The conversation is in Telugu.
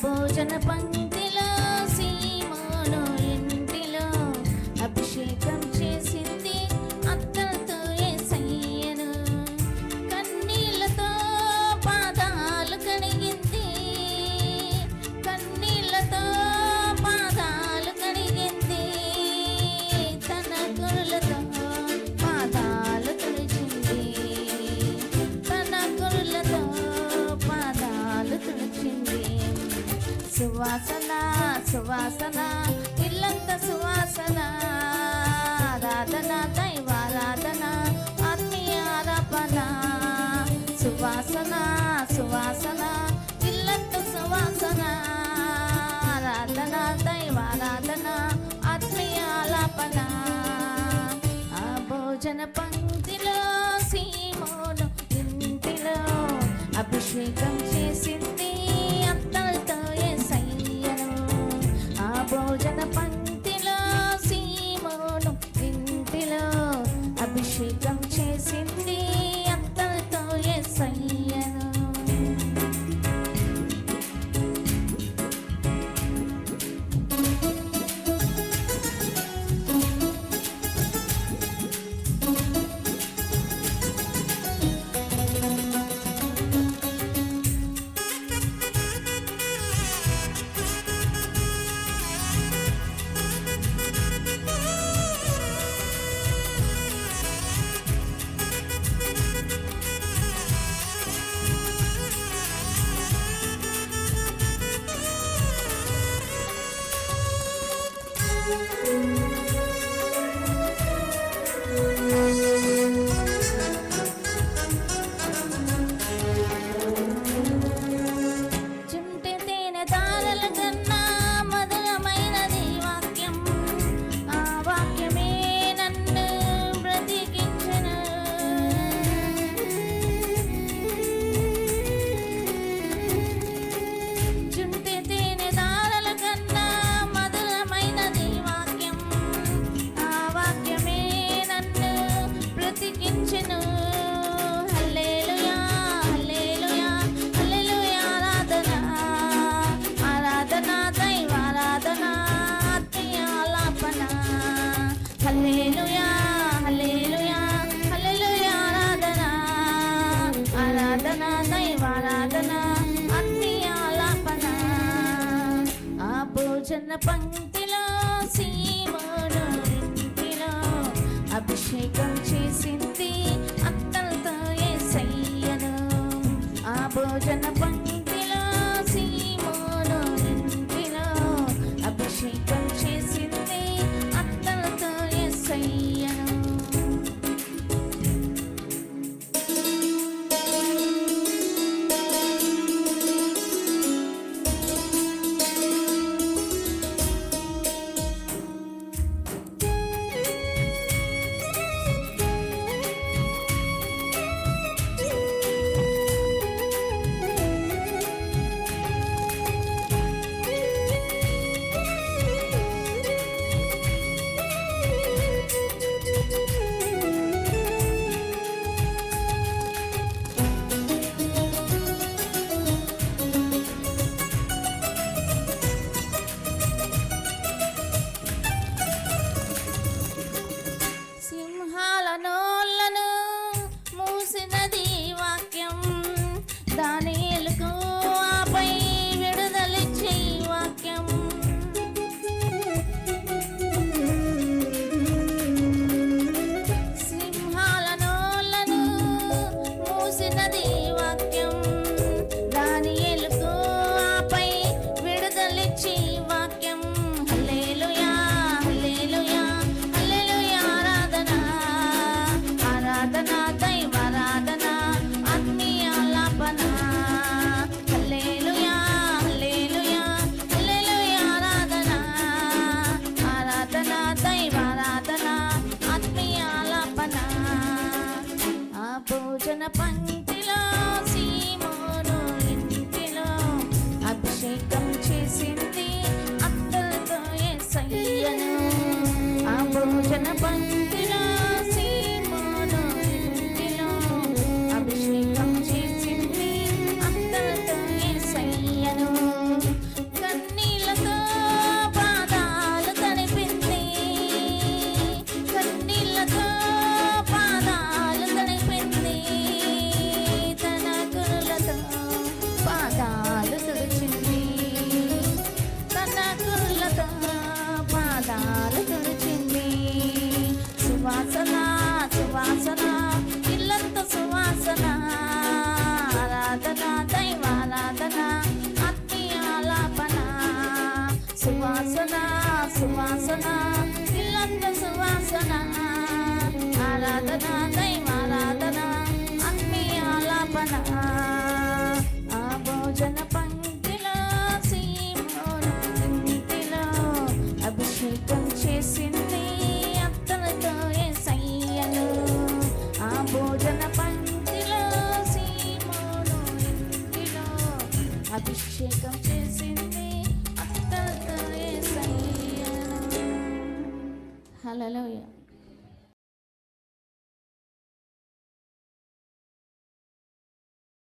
భోజన పంక్తిలో సీమోను ఇంటిలో అభిషేకం చేసింది అత్తలతో యేసయ్యను. కన్నీళ్లతో పాదాలు కడిగింది, కన్నీళ్లతో పాదాలు కడిగింది, తన కురులతో పాదాలు తుడిచింది, తన కురులతో పాదాలు తుడిచింది. సువాసన సువాసన ఇల్లంత సువాసన, ఆరాధన దైవారాధన ఆత్మీయ ఆరాపణ. సువాసన సువాసన ఇల్లంత సువాసన, ఆరాధన దైవారాధన ఆత్మీయ ఆలాపన. ఆ భోజన పంక్తిలో సీమోను ఇంటిలో అభిషేకం చేసింది అత్తలతో యేసయ్యను. ఆ భోజన పంక్తిలో సీమోను ఇంటిలో అభిషేకం చేసింది అత్తలతో యేసయ్యను. చుంటి తేనె తారల కన్నా మధురమైనది వాక్యం, ఆ వాక్యమే నన్ను బ్రతికించెను. చుంటి తేనె తారల కన్నా మధురమైనది వాక్యం, ఆ వాక్యమే నన్ను బ్రతికించెను. హల్లెలూయా హల్లెలూయా హల్లెలూయా ఆరాధన, ఆరాధన దైవారాధన ఆత్మీయ ఆలాపన. హల్లెలూయా హల్లెలూయా హల్లెలూయా ఆరాధన, ఆరాధన దైవారాధన ఆత్మీయ ఆలాపన. ఆ భోజన పంక్తిలో సీమోను ఇంటిలో అభిషేకం చేసింది అత్తలతో యేసయ్యను. ఆ భోజన పంక్తిలో సీమోను ఇంటిలో అభిషేకం చేసింది అత్తలతో యేసయ్యను. ఆరాధన దైవారాధన ఆత్మీయాలాపన ఆ భోజన పంక్తిలో సీమోను ఇంటిలో అభిషేకం చేసింది అత్తలతో యేసయ్యను ఆ భోజన పంక్తిలో సీమోను ఇంటిలో అభిషేకం చేసింది అత్తలతో యేసయ్యను హల్లెలూయా.